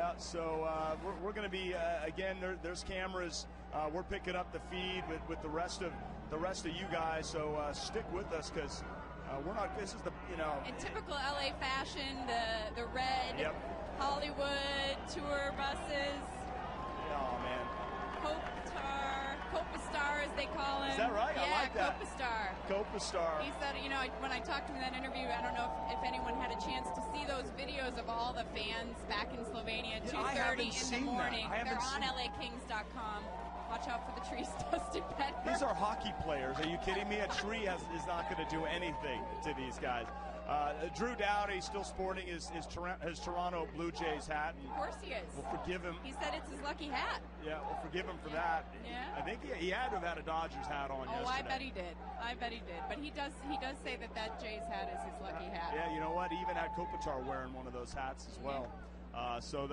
Yeah, so we're going to be again. There's cameras. We're picking up the feed with the rest of you guys. So stick with us because we're not. This is the in typical LA fashion, the red Hollywood tour buses. Oh man. Copa-Star, as they call him. Is that right? Yeah, I like that. Copa-Star. Copa-Star. He said, when I talked to him in that interview, I don't know if anyone had a chance to see those videos of all the fans back in Slovenia at 2:30 in the morning. They're on LAKings.com. Watch out for the trees, Dusty Bedford. These are hockey players. Are you kidding me? A tree is not going to do anything to these guys. Drew Doughty still sporting his Toronto Blue Jays hat. Of course he is. We'll forgive him. He said it's his lucky hat. Yeah, we'll forgive him for that. Yeah. I think he had to have had a Dodgers hat on yesterday. Oh, I bet he did. But he does say that Jays hat is his lucky hat. Yeah, you know what? He even had Kopitar wearing one of those hats as well. So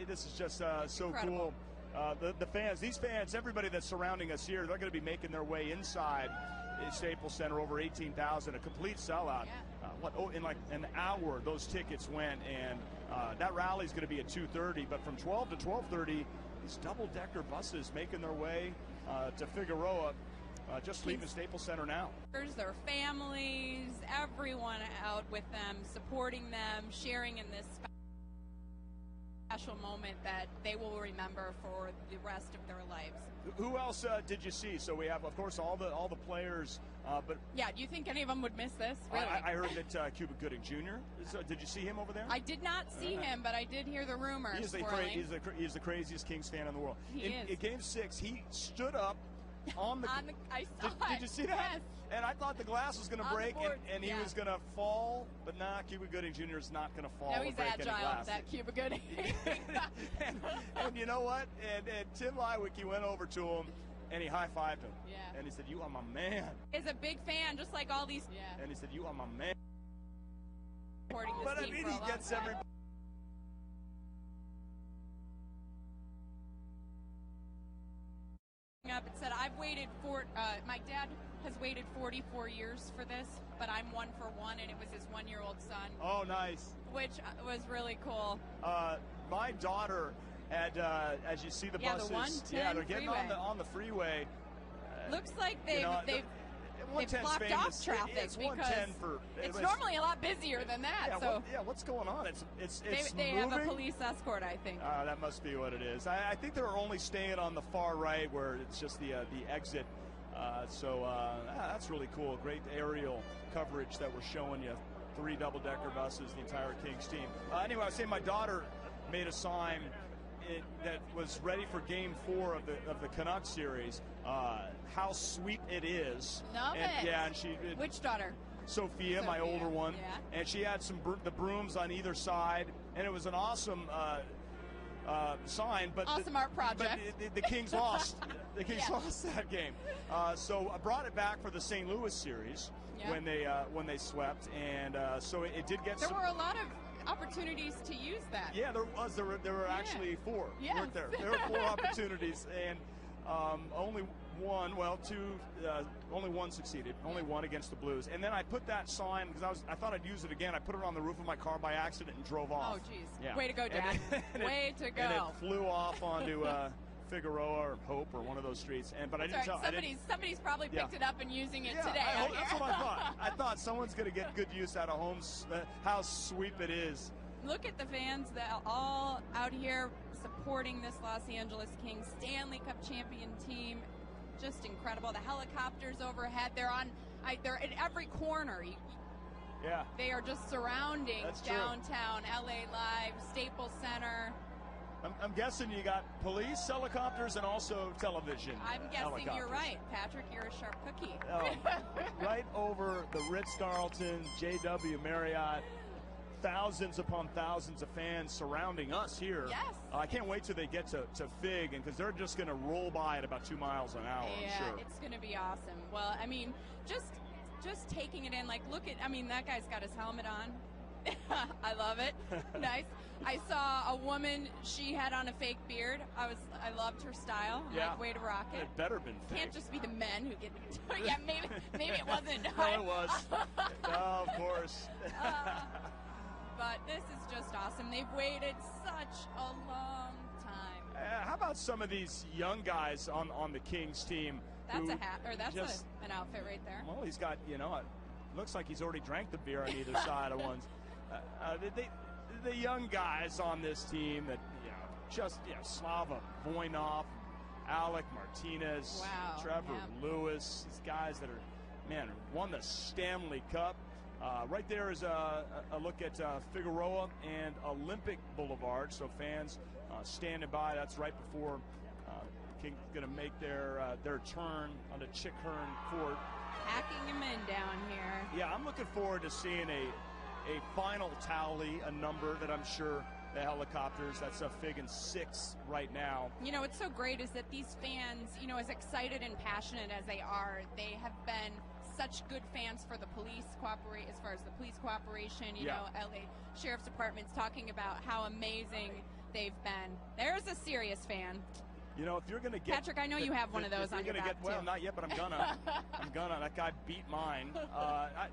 this is just so incredible. Cool. The fans, these fans, everybody that's surrounding us here, they're going to be making their way inside Staples Center. Over 18,000, a complete sellout. Yeah. In like an hour, those tickets went, and that rally is going to be at 2:30. But from 12 to 12:30, these double-decker buses making their way to Figueroa, just leaving Staples Center now. Their families, everyone out with them, supporting them, sharing in this special moment that they will remember for the rest of their lives. Who else did you see? So we have, of course, all the players. But yeah, do you think any of them would miss this? Really? I heard that Cuba Gooding Jr. Did you see him over there? I did not see him, but I did hear the rumors. He's the craziest Kings fan in the world. In Game 6, he stood up on the. I saw it. Did you see that? Yes. And I thought the glass was going to break and he yeah. was going to fall, but Cuba Gooding Jr. is not going to fall. No, he's agile, that Cuba Gooding. and you know what? And Tim Leiweke went over to him and he high-fived him. Yeah. And he said, "You are my man." He's a big fan, just like all these. Yeah. And he said, "You are my man." Supporting this But I team mean, for a he long gets time. everybody. Up and said, "I've waited my dad has waited 44 years for this, but I'm 1 for 1, and it was his 1-year-old son." Oh, nice. Which was really cool. My daughter had, as you see the buses, the 110 they're getting freeway. on the freeway. Looks like they've blocked off traffic it's because it's normally a lot busier than that. Yeah, what's going on? It's they have a police escort, I think. That must be what it is. I think they're only staying on the far right where it's just the exit. That's really cool. Great aerial coverage that we're showing you. 3 double-decker buses, the entire Kings team. Anyway, I was saying my daughter made a sign that was ready for Game 4 of the Canucks series. How sweet it is! Love it. Yeah, and she. Which daughter? Sophia, my older one. Yeah. And she had the brooms on either side, and it was an awesome sign. But awesome art project. But the Kings lost. The Kings lost that game. So I brought it back for the St. Louis series when they swept, and so it did get. There were a lot of opportunities to use that. Yeah, there was. There were actually 4. Yes. Weren't there? There were 4 opportunities, and only one. Well, 2. Only one succeeded. Only one against the Blues. And then I put that sign because I thought I'd use it again. I put it on the roof of my car by accident and drove off. Oh, jeez. Yeah. Way to go, Dad. Way to go. And it flew off onto Figueroa or Hope or one of those streets. But I didn't tell. Somebody's probably picked it up and using it today. That's what I thought. I thought someone's going to get good use out of Holmes. How sweet it is. Look at the fans that are all out here supporting this Los Angeles Kings Stanley Cup champion team. Just incredible. The helicopters overhead. They're in every corner. Yeah. They are just surrounding downtown LA Live, Staples Center. I'm guessing you got police helicopters and also television. I'm guessing you're right, Patrick. You're a sharp cookie. Right over the Ritz-Carlton, JW Marriott. Thousands upon thousands of fans surrounding us here. Yes. I can't wait till they get to Fig, and because they're just going to roll by at about 2 miles an hour. Yeah, I'm sure. It's going to be awesome. Well, I mean, just taking it in. Like, that guy's got his helmet on. I love it. Nice. I saw a woman. She had on a fake beard. I loved her style. I'm like, way to rock it. It better been fake. Can't just be the men who get. Yeah, maybe it wasn't. No, it was. No, of course. but this is just awesome. They've waited such a long time. How about some of these young guys on the Kings team? That's a hat, or that's an outfit right there. Well, he's got, it looks like he's already drank the beer on either side of ones. The young guys on this team that, Slava Voinov, Alec Martinez, wow, Trevor Lewis, these guys that are, won the Stanley Cup. Right there is a look at Figueroa and Olympic Boulevard, so fans standing by. That's right before Kings going to make their turn on the Chick Hearn Court. Hacking him in down here. Yeah, I'm looking forward to seeing a final tally, a number that I'm sure the helicopters, that's a Fig and 6 right now. What's so great is that these fans, as excited and passionate as they are, they have been such good fans for the police as far as the police cooperation. LA Sheriff's Department's talking about how amazing they've been. There's a serious fan. If you're going to get... Patrick, I know you have one of those on your back, too. Well, not yet, but I'm gonna. That guy beat mine.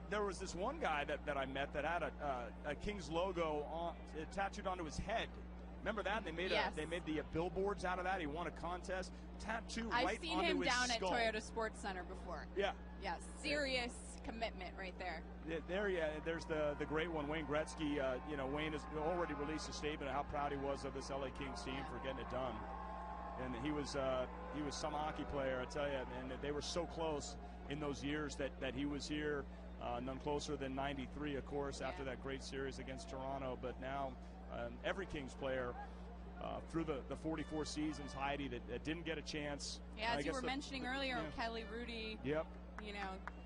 There was this one guy that I met that had a Kings logo tattooed onto his head. Remember that? They made the billboards out of that. He won a contest. Tattoo right onto his skull. I've seen him down at Toyota Sports Center before. Yeah. Yeah, serious commitment right there. There's the great one, Wayne Gretzky. Wayne has already released a statement of how proud he was of this LA Kings team for getting it done. And he was some hockey player, I tell you, and they were so close in those years that he was here, none closer than 93, of course, after that great series against Toronto. But now every Kings player through the 44 seasons, Heidi, that didn't get a chance. Yeah, as you were mentioning earlier, Kelly, Rudy. Yep.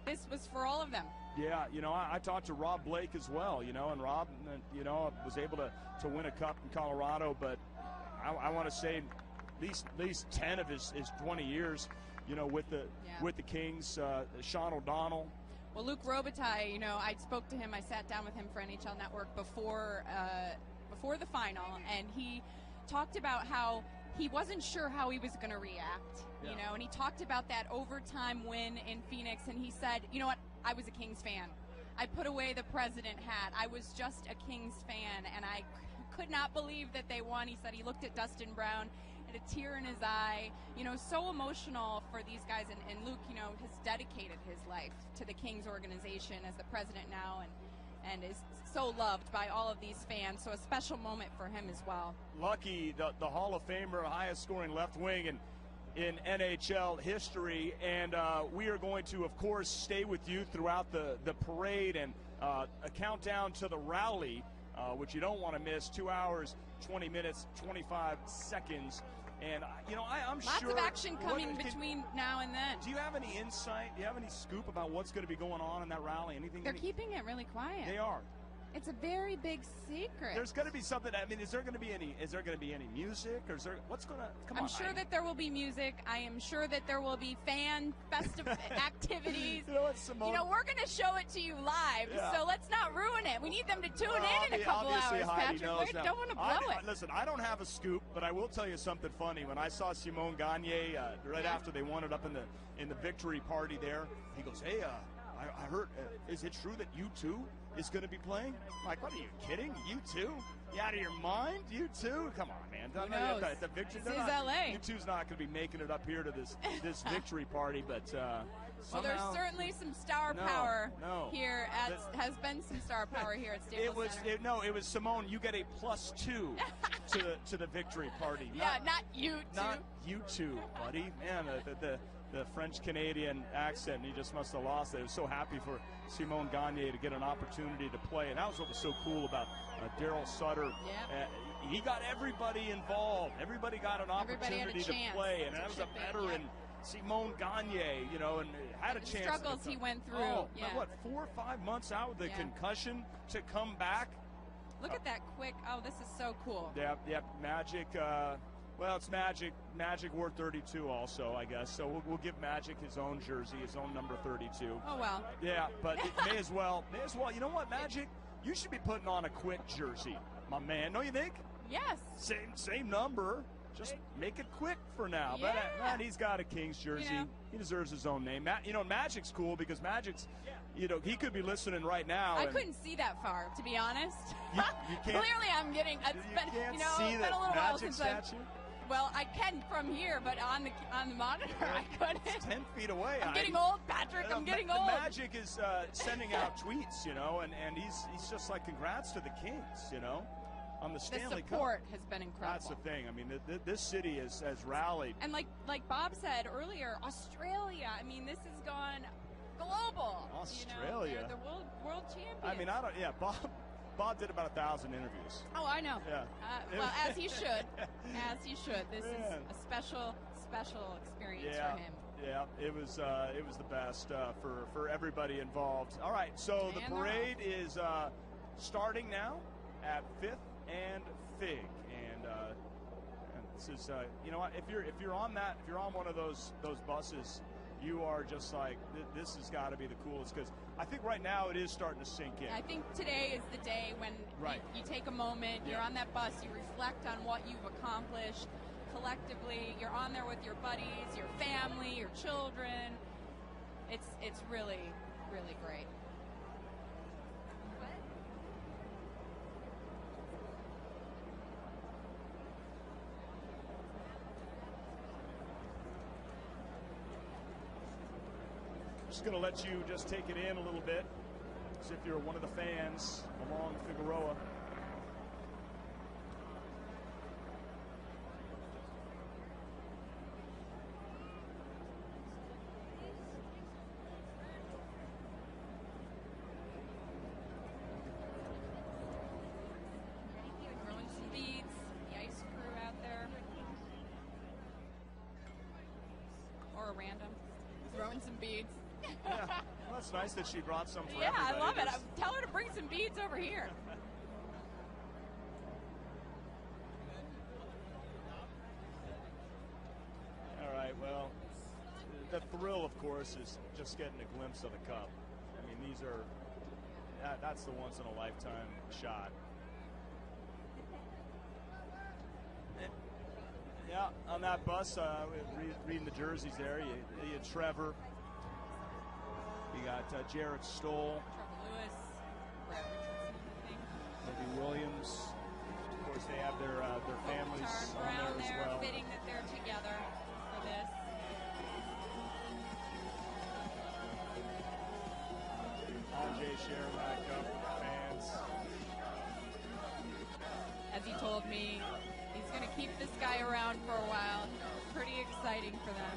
This was for all of them. Yeah, I talked to Rob Blake as well, and Rob, was able to win a cup in Colorado, but I want to say at least 10 of his 20 years, with the Kings. Sean O'Donnell. Well, Luc Robitaille, I spoke to him. I sat down with him for NHL Network before the final, and he talked about how he wasn't sure how he was going to react, and he talked about that overtime win in Phoenix, and he said, you know what, I was a Kings fan. I put away the president hat. I was just a Kings fan, and I could not believe that they won. He said he looked at Dustin Brown, had a tear in his eye, so emotional for these guys, and Luc, has dedicated his life to the Kings organization as the president now, and is so loved by all of these fans, so a special moment for him as well. Lucky, the Hall of Famer, highest scoring left wing in NHL history, and we are going to, of course, stay with you throughout the parade and a countdown to the rally, which you don't want to miss, 2 hours, 20 minutes, 25 seconds. And, I'm Lots sure... of action coming between now and then. Do you have any insight? Do you have any scoop about what's going to be going on in that rally? Anything? They're keeping it really quiet. They are. It's a very big secret. There's going to be something. I mean, is there going to be any music, or what's going to come on? I'm sure that there will be music. I am sure that there will be fan festival activities. You know what, Simone? We're going to show it to you live, so let's not ruin it. We need them to tune in a couple hours, Heidi Patrick. We don't want to blow it. Listen, I don't have a scoop, but I will tell you something funny. When I saw Simone Gagne right after they won it up in the victory party there, he goes, "Hey, I heard. Is it true that U2 is going to be playing?" I'm like, what are you kidding? U2? You out of your mind? U2? Come on, man. Who knows? The victory. This is LA. U2's not going to be making it up here to this victory party, but well, there's certainly some star power here. Has been some star power here at Staples Center. It was Simone. You get a +2 to the victory party. Not U2. Not U2, buddy. Man, the French-Canadian accent, he just must have lost it. I was so happy for Simone Gagne to get an opportunity to play, and that was what was so cool about Daryl Sutter. Yeah. He got everybody involved. Everybody got an opportunity to play, and that was a veteran, Simone Gagne, and had a chance. The struggles he went through. What, 4 or 5 months out with the concussion to come back? Look at that quick. Oh, this is so cool. Yeah, Magic. Well, it's Magic. Magic wore 32 also, I guess. So we'll give Magic his own jersey, his own number 32. Oh, well. Yeah, but it may as well. You know what, Magic? You should be putting on a Quick jersey, my man. Don't you think? Yes. Same number. just make it quick for now. Yeah. But man, he's got a Kings jersey. You know. He deserves his own name. Magic's cool because Magic's, he could be listening right now. I and couldn't see that far, to be honest. You can't. Clearly, I'm getting. It's You been, can't it's see been that a little while Magic since I've. statue. Well, I can from here, but on the monitor, I couldn't. It's 10 feet away. I'm getting old, Patrick. I'm getting old. Magic is sending out tweets, and he's just like, congrats to the Kings, on the Stanley Cup. The support has been incredible. That's the thing. I mean, this city has rallied. And like Bob said earlier, Australia. I mean, this has gone global. Australia. They're the world champions. I mean, Bob did about 1,000 interviews. Oh, I know. Yeah. Well, as he should. As he should. This is a special experience for him. Yeah, it was the best for everybody involved. All right, so the parade is starting now at 5th and Fig, and this is you know what, if you're on one of those buses, you are just like, this has got to be the coolest, because I think right now it is starting to sink in. I think today is the day when you take a moment, you're on that bus, you reflect on what you've accomplished collectively. You're on there with your buddies, your family, your children. It's really, really great. Just going to let you just take it in a little bit, as if you're one of the fans along Figueroa. Throwing some beads, the ice crew out there. Or a random. Throwing some beads. Yeah, well, that's nice that she brought some for Yeah, everybody. I love it. Tell her to bring some beads over here. All right, well, the thrill, of course, is just getting a glimpse of the cup. I mean, that's the once-in-a-lifetime shot. Yeah, on that bus, reading the jerseys there, you had Trevor. You got Jarrett Stoll. Trevor Lewis, Brad Richardson, I think. Maybe Williams. Of course, they have their families on Brown there as there, well. fitting that they're together for this. Ajay sharing that cup with the fans. As he told me, he's going to keep this guy around for a while. Pretty exciting for them.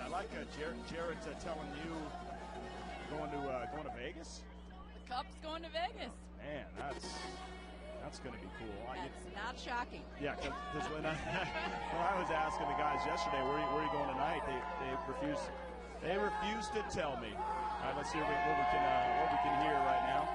I like Jarrett telling you going to Vegas. The Cup's going to Vegas. Man, that's going to be cool. That's not shocking. Yeah, because when I was asking the guys yesterday, where are you going tonight? They refused. They refused to tell me. All right, let's hear what we can hear right now.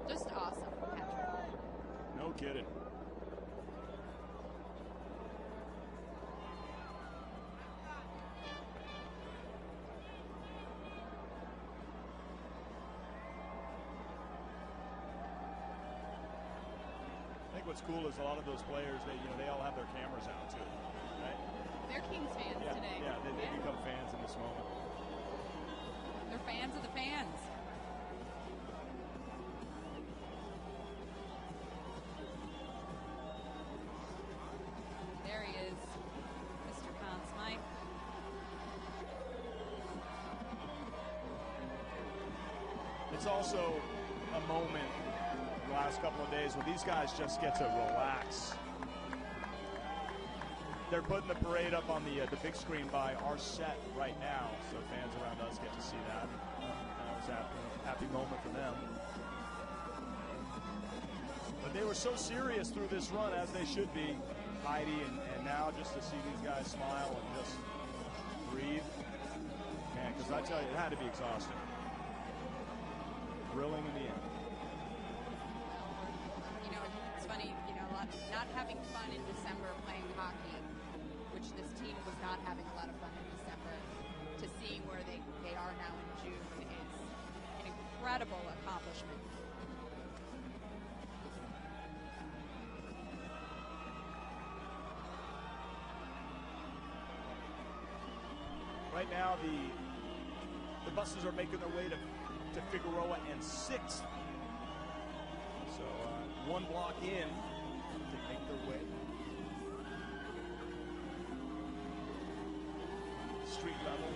Just awesome, Patrick. No kidding. what's cool is a lot of those players, they all have their cameras out too, right? They're Kings fans today. Yeah, they become fans in this moment. They're fans of the fans. There he is, Mr. Conn Smythe. It's also a moment the last couple of days when these guys just get to relax. They're putting the parade up on the big screen by our set right now, so fans around us get to see that. That was a happy moment for them. But they were so serious through this run, as they should be, Heidi, and now just to see these guys smile and just breathe, man, because I tell you, it had to be exhausting. Thrilling in the end. You know, it's funny, not having fun in December playing hockey, which this team was not having a lot of fun in December, to seeing where they are now in June is an incredible accomplishment. Right now, the buses are making their way to Figueroa and 6th. So one block in to make their way. Street level.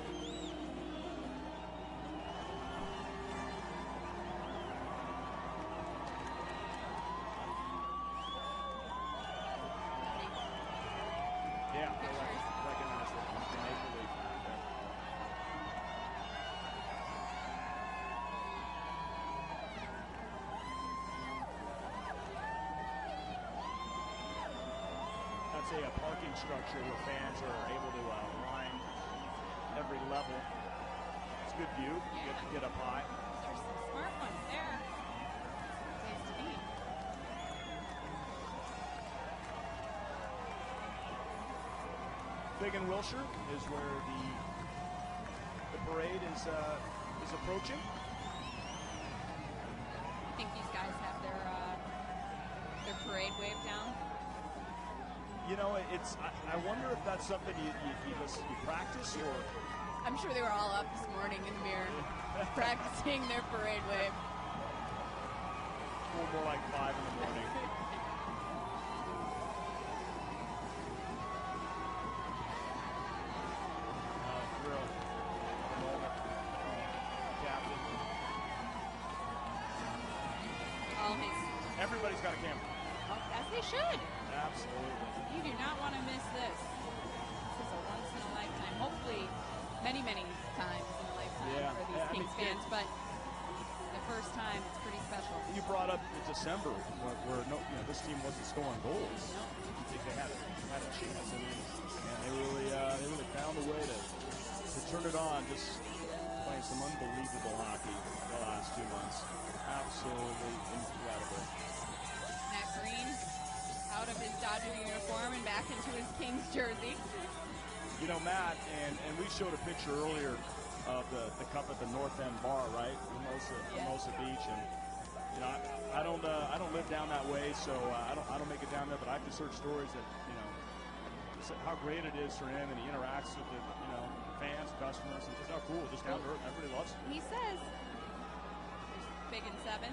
Yeah, I recognize the Maple Leaf out there. That's a parking structure where fans are able to line every level. It's a good view. You get up high. There's some smart ones there. Place to be. Big and Wilshire is where the parade is approaching. I think these guys have their parade wave down. You know, I wonder if that's something you practice, or I'm sure they were all up this morning in the mirror practicing their parade wave. more like 5 in the morning. Thrill. Captain. Everybody's got a camera. As they should. Absolutely. You do not want to miss this. This is a once in a lifetime, hopefully many, many times in a lifetime for these Kings fans, but the first time, it's pretty special. You brought up the December where this team wasn't scoring goals. I think they had a chance, and they really found a way to turn it on, just playing some unbelievable hockey the last 2 months. Absolutely incredible. Matt Green out of his Dodger uniform and back into his Kings jersey. You know, Matt, and we showed a picture earlier of the cup at the North End bar, right? Hermosa Beach, and I don't live down that way, so I don't make it down there, but I can search stories that just how great it is for him, and he interacts with the fans, customers, and just how cool, just down to earth. Everybody loves him. He says there's Big and 7.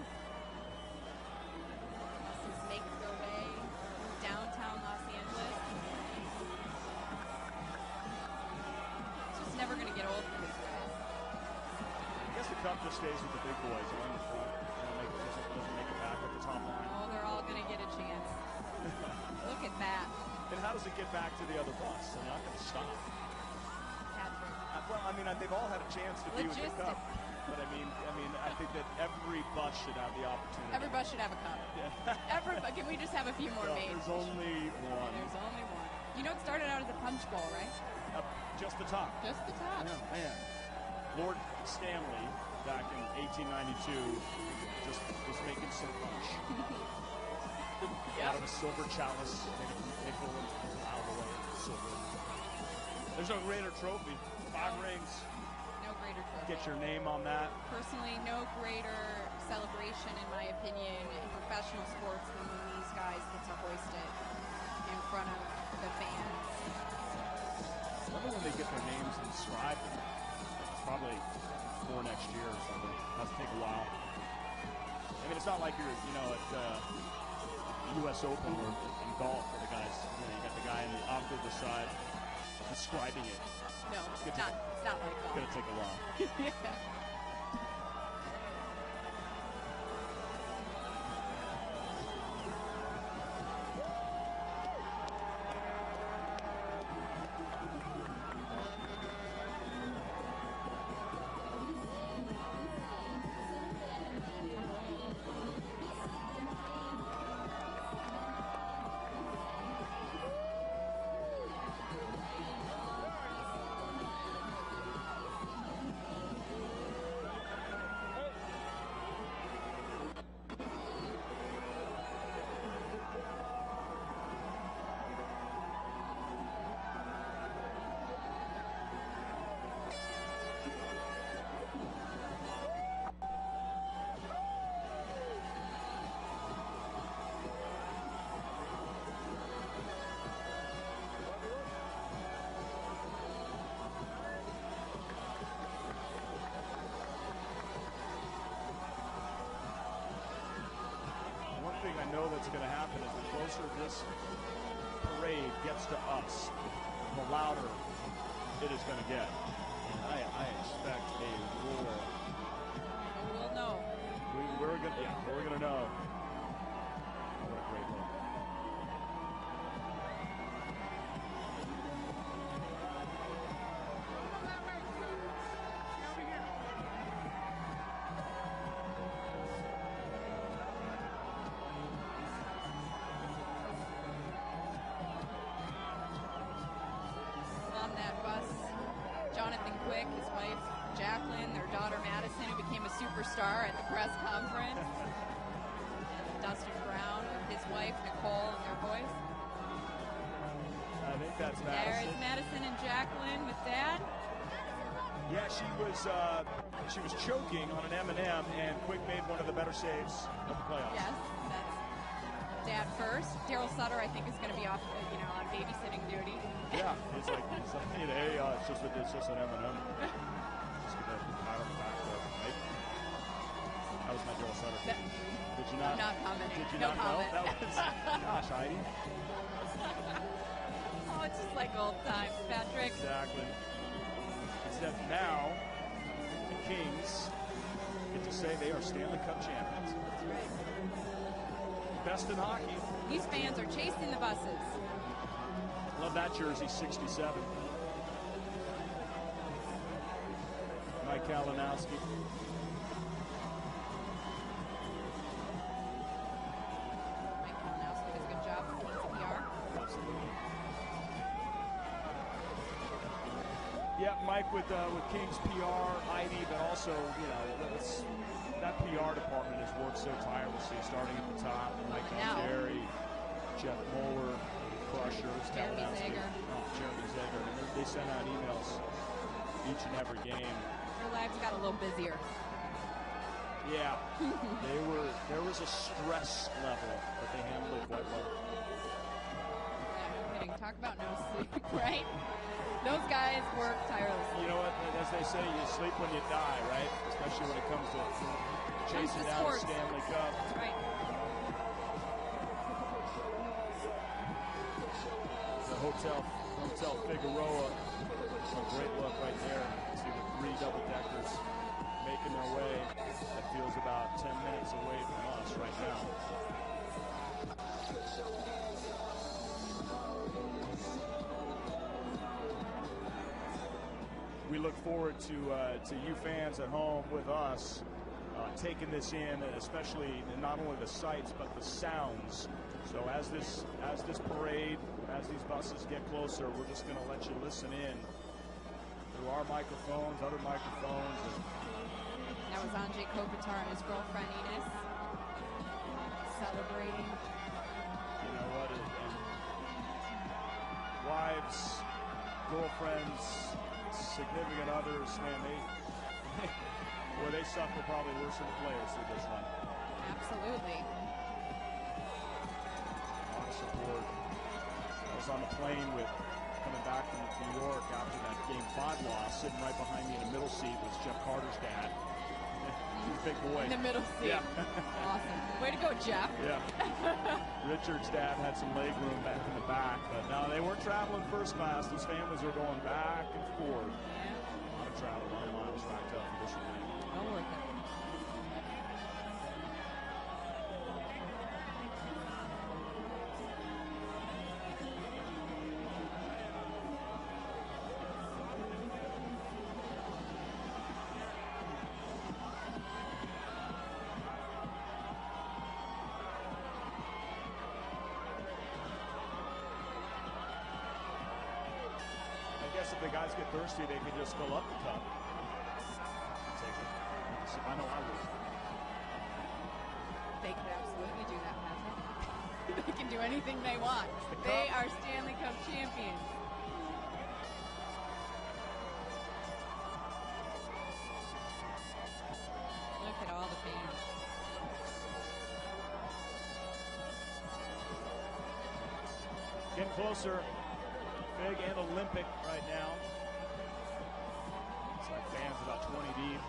Buses make their way through downtown Los Angeles. It's just never going to get old for these guys. I guess the cup just stays with the big boys on the front. Doesn't make it back at the top line. Oh, they're all going to get a chance. Look at that. And how does it get back to the other bus? They're not going to stop. Well, I mean, they've all had a chance to be with the cup. But I mean, I think that every bus should have the opportunity. Every bus should have a cup. Yeah. Can we just have a few more names? There's only one. There's only one. You know, it started out as a punch bowl, right? Just the top. Just the top. Yeah, man. Lord Stanley, back in 1892, just was making some punch. Out of a silver chalice, made a nickel and out of the way, silver. There's no greater trophy. 5 rings. No greater trophy. Get your name on that. Personally, no greater celebration, in my opinion, in professional sports than when these guys get to hoist it in front of the fans. I wonder when they get their names inscribed. Probably for next year or something. Has to take a while. I mean, it's not like you're, at the U.S. Open or in golf where the guys, you got the guy off to the side describing it. No, it's not like golf. It's going to take a while. Yeah. I know that's going to happen is the closer this parade gets to us, the louder it is going to get. And I expect a roar. We'll know. We're going to know. What a great look. Jonathan Quick, his wife Jacqueline, their daughter Madison, who became a superstar at the press conference. Dustin Brown, his wife Nicole, and their boys. I think that's Madison. There's Madison and Jacqueline with Dad. Yeah, she was choking on an M&M, and Quick made one of the better saves of the playoffs. Yes, that's Dad first. Daryl Sutter, I think, is going to be off, on babysitting duty. Yeah, it's like hey, it's just an M&M. Just get that pat on the back there, right? That was my Daryl Sutter. Did you not? I'm not commenting. Did you no not comment. know? That was, gosh, Heidi. Oh, it's just like old times, Patrick. Exactly. Except now, the Kings get to say they are Stanley Cup champions. That's right. Best in hockey. These fans are chasing the buses. Love that jersey, 67. Mike Kalinowski. Mike Kalinowski does a good job with Kings PR. Absolutely. Yeah, Mike with Kings PR, Heidi, but also, that PR department has worked so tirelessly, starting at the top. Mike Jerry, Jeff Moeller, Crushers, Jeremy Zager. Jeremy Zager. And they send out emails each and every game. Their lives got a little busier. Yeah, there was a stress level, but they handled it quite well. Yeah, no kidding. Talk about no sleep, right? Those guys work tirelessly. You know what? As they say, you sleep when you die, right? Especially when it comes to chasing down a Stanley Cup. That's right. The Hotel Figueroa. A great look right there. See the 3 double-deckers making their way. That feels about 10 minutes away from us right now. We look forward to you fans at home with us taking this in, especially not only the sights but the sounds. So as this parade, as these buses get closer, we're just going to let you listen in through our microphones, other microphones. That was Anjay Kopitar and his girlfriend Ines celebrating. You know what? And wives, girlfriends, significant others, man, they suffer probably worse than the players through this run. Absolutely. was on the plane with coming back from New York after that Game 5 loss. Sitting right behind me in the middle seat was Jeff Carter's dad. He's a big boy. In the middle seat. Yeah. Awesome. Way to go, Jeff. Yeah. Richard's dad had some leg room back in the back, but no, they weren't traveling first class. Those families were going back and forth. Yeah. A lot of travel, a lot of miles racked up for this one. Well worth it. I guess if the guys get thirsty, they can just fill up the cup. Take it. I know I would. They could absolutely do that, Patrick. They can do anything they want. The They cup. are Stanley Cup champions. Look at all the fans. Getting closer. Big and Olympic right now. It's like fans about 20 deep.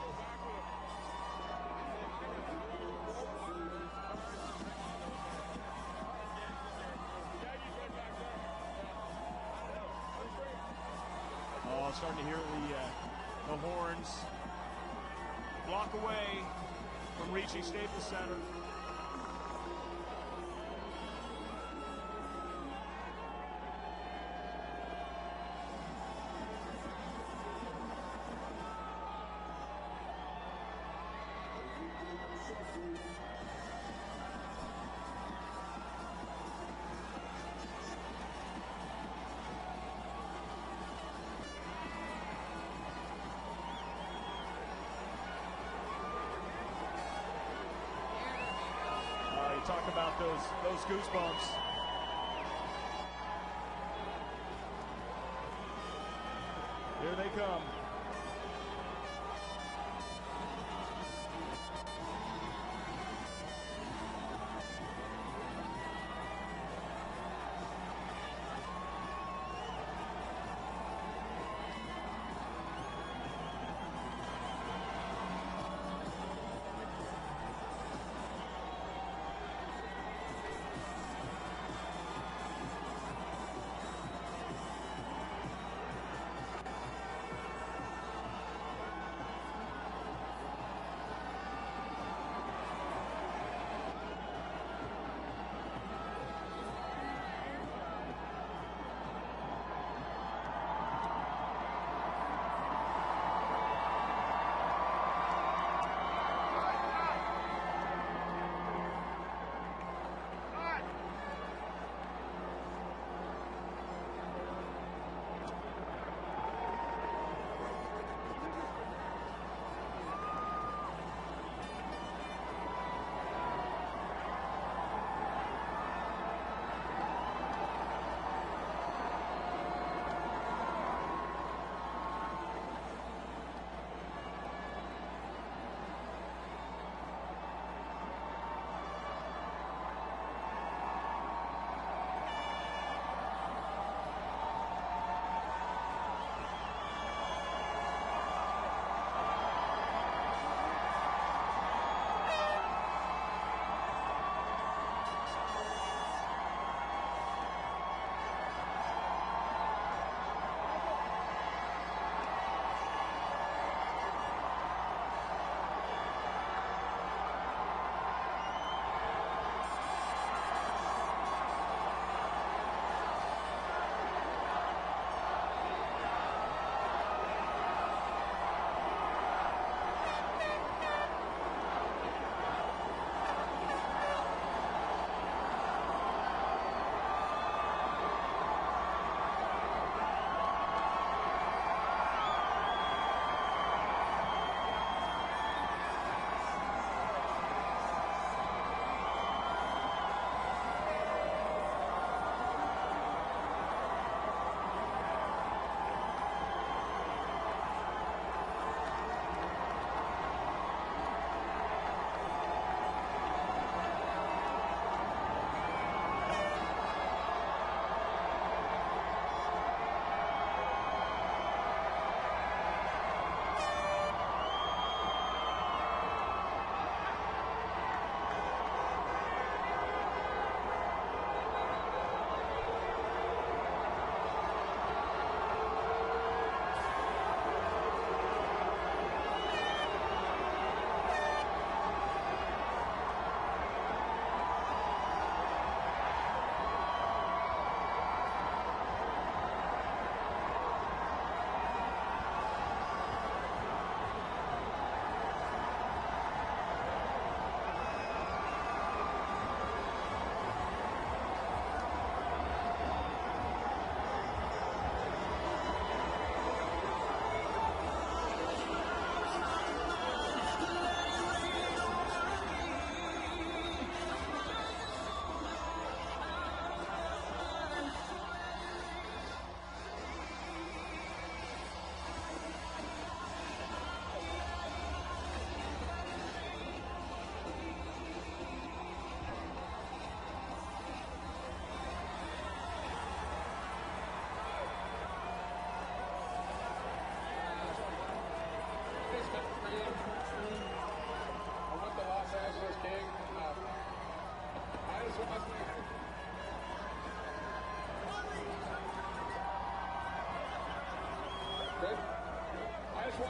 Oh, starting to hear the horns. Block away from reaching Staples Center. Talk about those goosebumps. Here they come.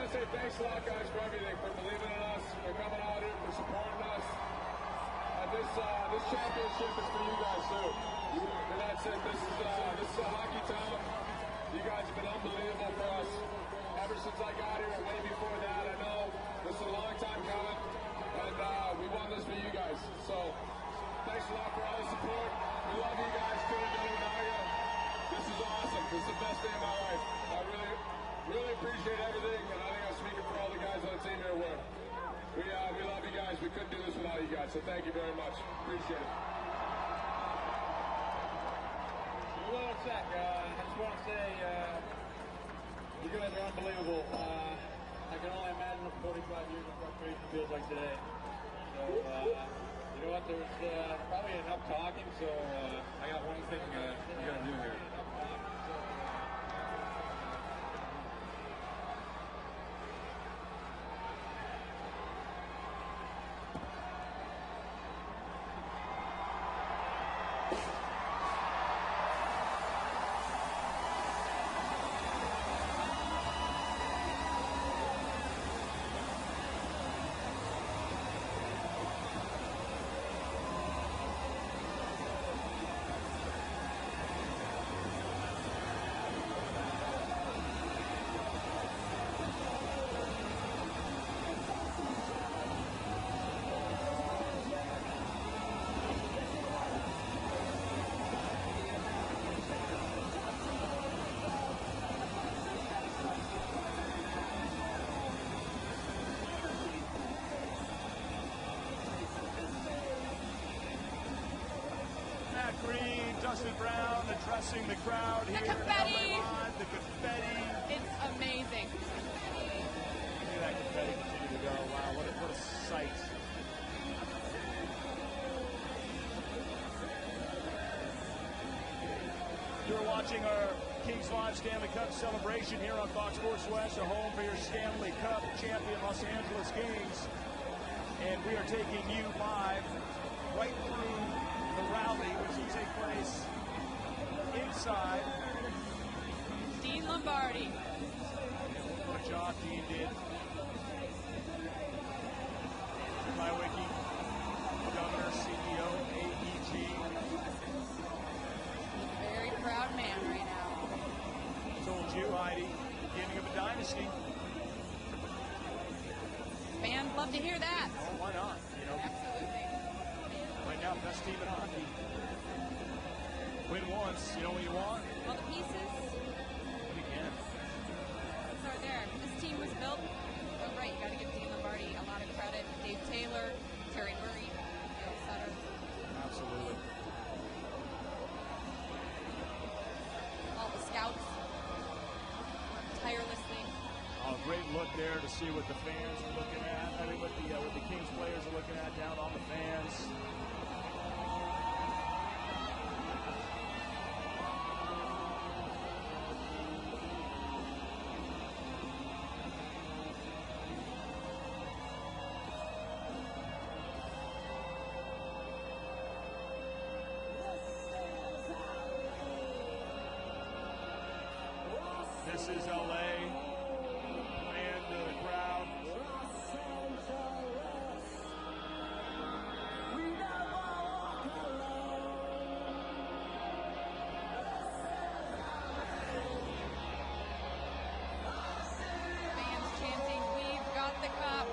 want to say thanks a lot, guys, for everything, for believing in us, for coming out here, for supporting us. This championship is for you guys, too. And that's it. This is a hockey town. You guys have been unbelievable for us. Ever since I got here, way before that, I know this is a long time coming. And we won this for you guys. So thanks a lot for all the support. We love you guys. Couldn't have done it without you. This is awesome. This is the best day of my life. I really appreciate everything, and I think I'm speaking for all the guys on the team here. We love you guys. We couldn't do this without you guys, so thank you very much. Appreciate it. Hold on a sec. I just want to say you guys are unbelievable. I can only imagine what 45 years of frustration feels like today. So, you know what? There's probably enough talking, so I got one thing we got to do here. Green, Dustin Brown addressing the crowd here. The confetti. The confetti. It's amazing. Look at that confetti continue to go. Wow, what a sight. You're watching our Kings Live Stanley Cup celebration here on Fox Sports West, a home for your Stanley Cup champion Los Angeles Kings. And we are taking you live right through the rally, which will take place inside. Dean Lombardi. What a job Dean did. Mywiki, Governor, CEO, AEG. Very proud man right now. Told you, Heidi, beginning of a dynasty. Fans love to hear that. Oh, why not? You know, Absolutely. right now, best team in hockey. Win once, you know what you want? All the pieces, Win again. are there. This team was built. Oh, right, you got to give Dean Lombardi a lot of credit. Dave Taylor, Terry Murray, Daryl Sutter. Absolutely. All the scouts tirelessly. Oh, great look there to see what the fans are looking at. I mean, what the Kings players are looking at down on the fans. This is LA. Playing to the crowd. Fans chanting, "We've got the cup."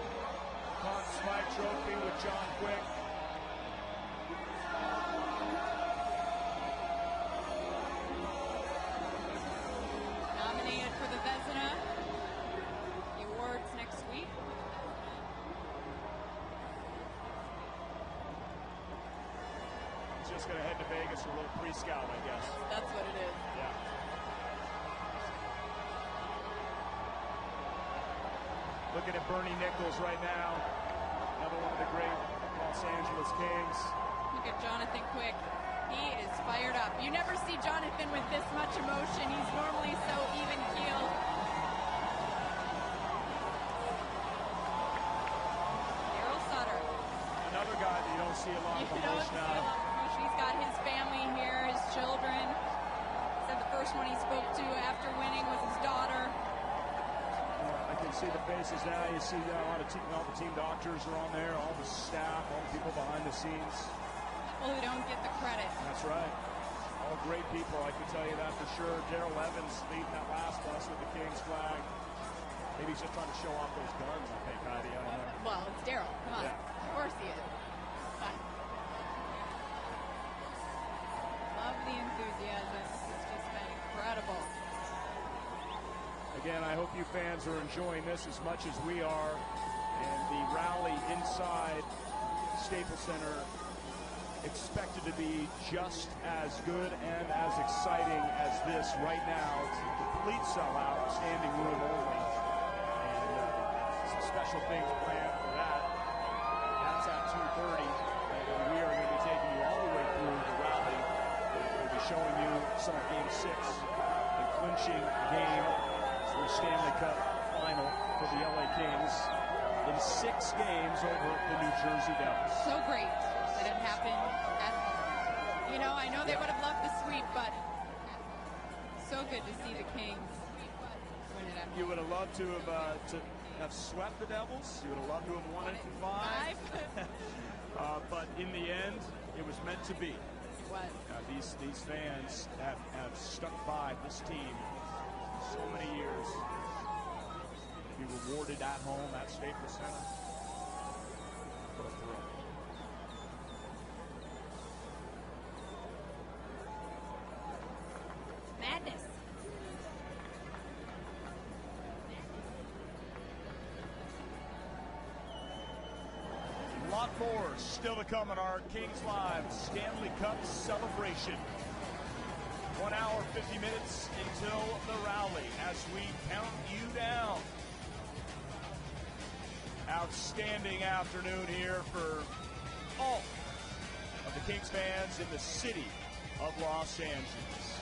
Conn Smythe Trophy with John Quick. Nominated for the Vezina. The awards next week. He's just going to head to Vegas for a little pre-scout, I guess. That's what it is. Yeah. Looking at Bernie Nichols right now. Another one of the great Los Angeles Kings. Look at Jonathan Quick. He is fired up. You never see Jonathan with this much emotion. He's normally so even-keeled. Daryl Sutter. Another guy that you don't see a lot of You don't emotion see a out of. lot of emotion. He's got his family here, his children. Said the first one he spoke to after winning was his daughter. I can You see the faces now. You see a lot of all the team doctors are on there, all the staff, all the people behind the scenes. People who don't get the credit. That's right. All great people, I can tell you that for sure. Daryl Evans leading that last bus with the Kings flag. Maybe he's just trying to show off those guns, I think, Heidi. I don't know. Well, it's Daryl. Come on. Yeah. Of course he is. But love the enthusiasm. This has just been incredible. Again, I hope you fans are enjoying this as much as we are. And the rally inside Staples Center expected to be just as good and as exciting as this right now. It's a complete sellout, standing room only. And some special things planned for that. That's at 2:30. And we are going to be taking you all the way through the rally. We'll be showing you some of Game 6, the clinching game for the Stanley Cup final for the LA Kings in 6 games over the New Jersey Devils. So great that it happened at home. You know, I know they would have loved the sweep, but so good to see the Kings win it at home. You would have loved to have swept the Devils. You would have loved to have won it in 5. But in the end, it was meant to be. What? These fans have stuck by this team so many years. Be rewarded at home at Staples Center. What a thrill. Madness. A lot more still to come in our Kings Live Stanley Cup celebration. 1 hour, 50 minutes until the rally as we count you down. Outstanding afternoon here for all of the Kings fans in the city of Los Angeles.